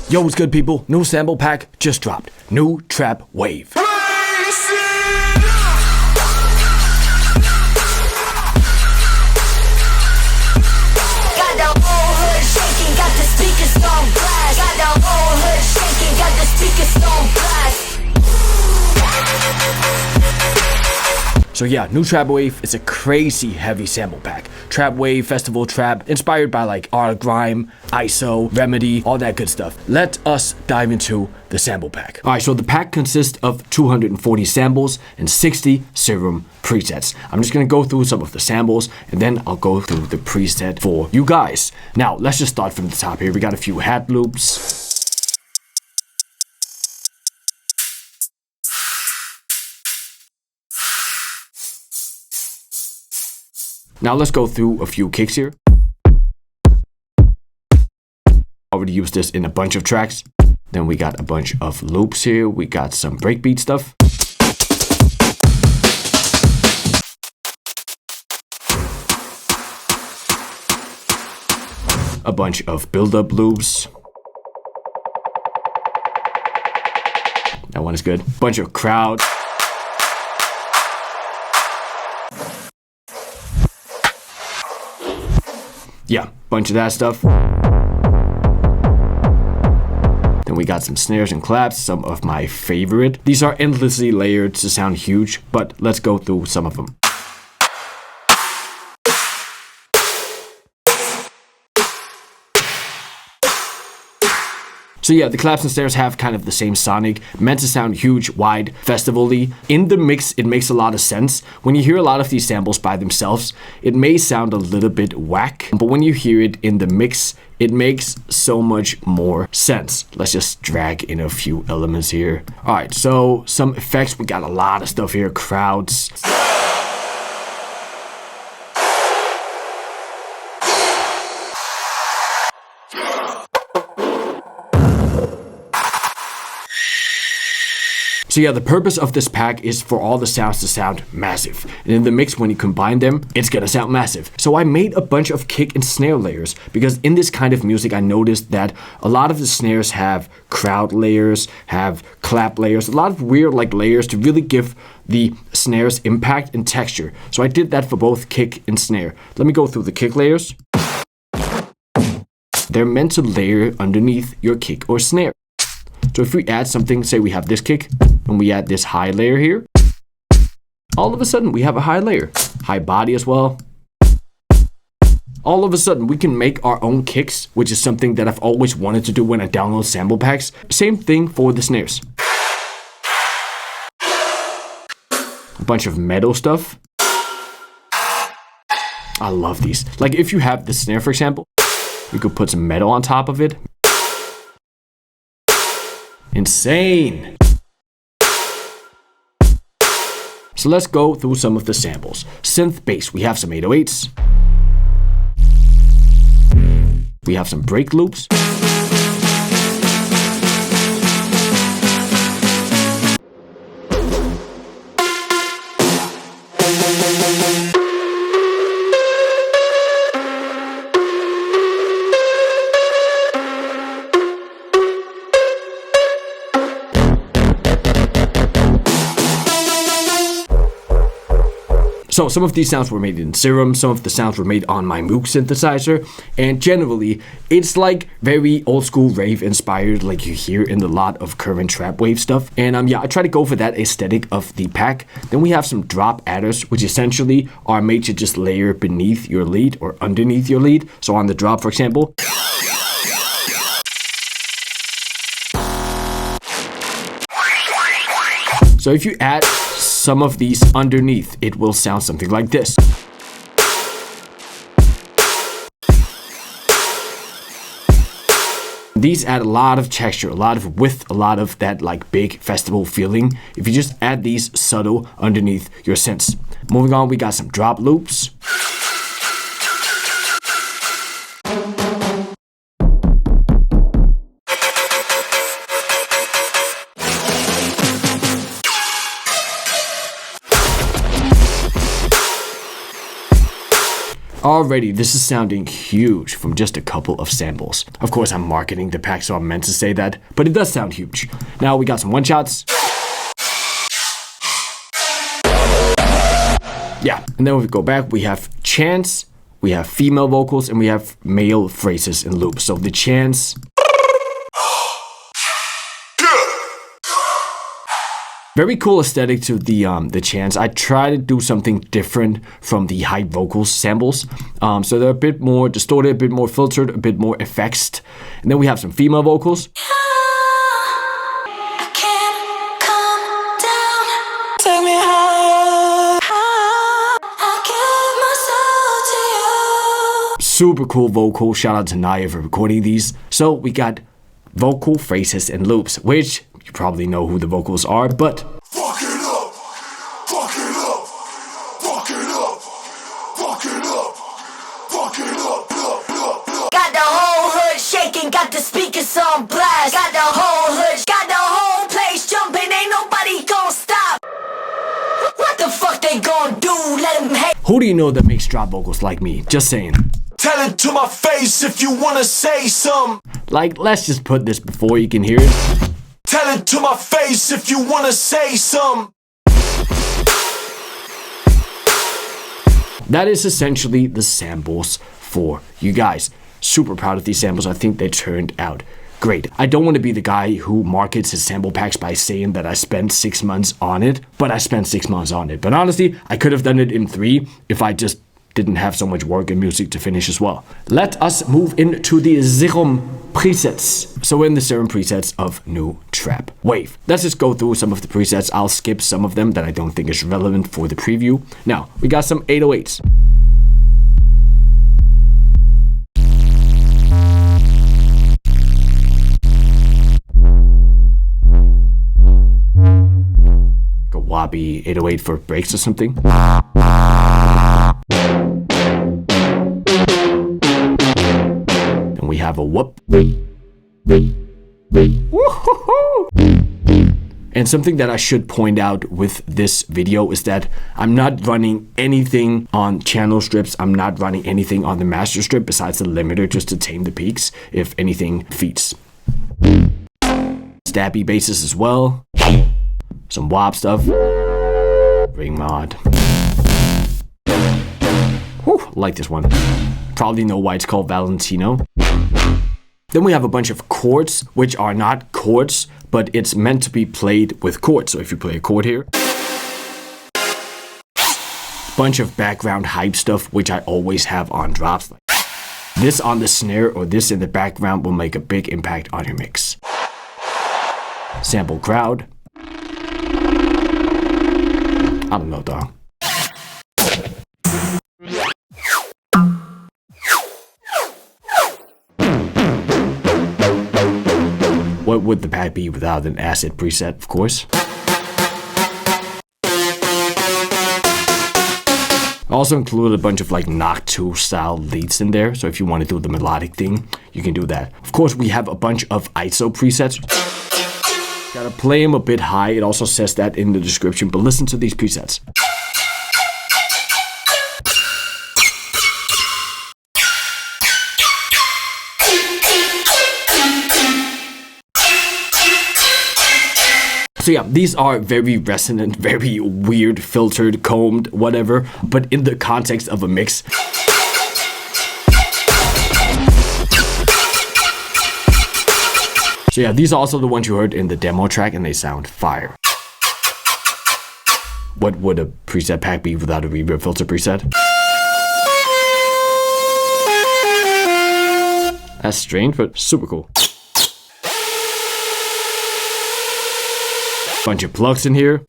Yo, what's good, people? New sample pack just dropped. New Trap Wave. So yeah, new Trap Wave is a crazy heavy sample pack. Trap Wave, Festival Trap, inspired by like Art Grime, ISO, Remedy, all that good stuff. Let us dive into the sample pack. Alright, so the pack consists of 240 samples and 60 Serum presets. I'm just gonna go through some of the samples and then I'll go through the preset for you guys. Now, let's just start from the top here. We got a few hat loops. Now let's go through a few kicks here. Already used this in a bunch of tracks. Then we got a bunch of loops here. We got some breakbeat stuff. A bunch of build-up loops. That one is good. Bunch of crowd. Yeah, bunch of that stuff. Then we got some snares and claps, some of my favorite. These are endlessly layered to sound huge, but let's go through some of them. So yeah, the claps and snares have kind of the same sonic, meant to sound huge, wide, festival-y. In the mix, it makes a lot of sense. When you hear a lot of these samples by themselves, it may sound a little bit whack, but when you hear it in the mix, it makes so much more sense. Let's just drag in a few elements here. All right, so some effects. We got a lot of stuff here, crowds. So yeah, the purpose of this pack is for all the sounds to sound massive. And in the mix, when you combine them, it's gonna sound massive. So I made a bunch of kick and snare layers because in this kind of music, I noticed that a lot of the snares have crowd layers, have clap layers, a lot of weird like layers to really give the snares impact and texture. So I did that for both kick and snare. Let me go through the kick layers. They're meant to layer underneath your kick or snare. So if we add something, say we have this kick, and we add this high layer here, all of a sudden we have a high layer. High body as well. All of a sudden we can make our own kicks, which is something that I've always wanted to do when I download sample packs. Same thing for the snares. A bunch of metal stuff. I love these. Like if you have the snare, for example, you could put some metal on top of it. Insane. So let's go through some of the samples. Synth bass, we have some 808s. We have some break loops. So some of these sounds were made in Serum, some of the sounds were made on my Moog synthesizer, and generally, it's like very old school rave inspired like you hear in a lot of current trap wave stuff. And yeah, I try to go for that aesthetic of the pack. Then we have some drop adders, which essentially are made to just layer beneath your lead or underneath your lead. So on the drop, for example. So if you add some of these underneath, it will sound something like this. These add a lot of texture, a lot of width, a lot of that like big festival feeling if you just add these subtle underneath your synths. Moving on, we got some drop loops. Already, this is sounding huge from just a couple of samples. Of course, I'm marketing the pack, so I'm meant to say that, but it does sound huge. Now we got some one-shots. Yeah, and then we go back, we have chants, we have female vocals, and we have male phrases and loops. So the chants. Very cool aesthetic to the chants. I try to do something different from the high vocals samples. So they're a bit more distorted, a bit more filtered, a bit more effects. And then we have some female vocals. Super cool vocal. Shout out to Naya for recording these. So we got vocal phrases and loops, which you probably know who the vocals are, but fuck it up, fuck it up, fuck it up, fuck it up, fuck it up, got the whole hood shaking, got the speakers on blast, got the whole hood, got the whole place jumping, ain't nobody gonna stop. What the fuck they gonna do? Let them hate. Who do you know that makes drop vocals like me? Just saying. Tell it to my face if you wanna say some. Like, let's just put this before you can hear it. Tell it to my face if you wanna say some. That is essentially the samples for you guys. Super proud of these samples. I think they turned out great. I don't want to be the guy who markets his sample packs by saying that I spent 6 months on it, but I spent 6 months on it. But honestly, I could have done it in 3 if I just didn't have so much work and music to finish as well. Let us move into the Serum presets. So in the Serum presets of New Trap Wave. Let's just go through some of the presets. I'll skip some of them that I don't think is relevant for the preview. Now, we got some 808s. Like a wobbly 808 for breaks or something. We have a whoop. And something that I should point out with this video is that I'm not running anything on channel strips. I'm not running anything on the master strip besides the limiter just to tame the peaks if anything feeds. Stabby basses as well. Some wop stuff. Ring mod. Whew, like this one. Probably know why it's called Valentino. Then we have a bunch of chords, which are not chords, but it's meant to be played with chords. So if you play a chord here, bunch of background hype stuff, which I always have on drops. This on the snare or this in the background will make a big impact on your mix. Sample crowd. I don't know, dog. What would the pack be without an acid preset, of course? I also included a bunch of like Knock2 style leads in there, so if you want to do the melodic thing, you can do that. Of course, we have a bunch of ISO presets. Gotta play them a bit high, it also says that in the description, but listen to these presets. So yeah, these are very resonant, very weird, filtered, combed, whatever, but in the context of a mix. So yeah, these are also the ones you heard in the demo track and they sound fire. What would a preset pack be without a reverb filter preset? That's strange, but super cool. Bunch of plugs in here.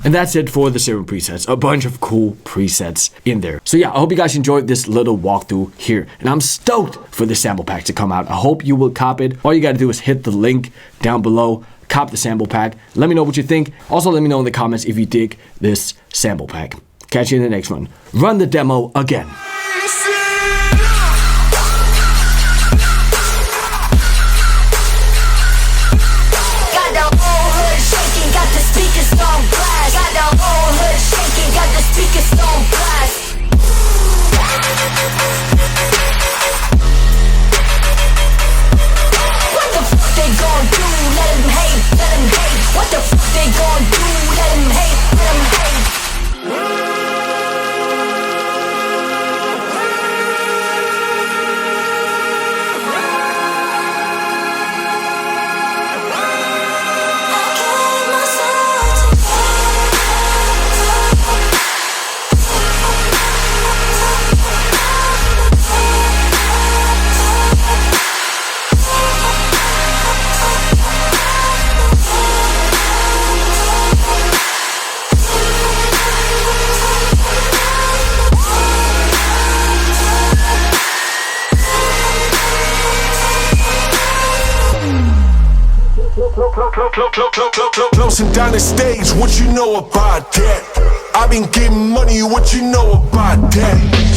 And that's it for the Serum presets. A bunch of cool presets in there. So yeah, I hope you guys enjoyed this little walkthrough here. And I'm stoked for the sample pack to come out. I hope you will cop it. All you gotta do is hit the link down below. Cop the sample pack. Let me know what you think. Also, let me know in the comments if you dig this sample pack. Catch you in the next one. Run the demo again. Got the whole hood shaking, got the speakers on blast, got the Closing down the stage, what you know about that? I been getting money, what you know about that?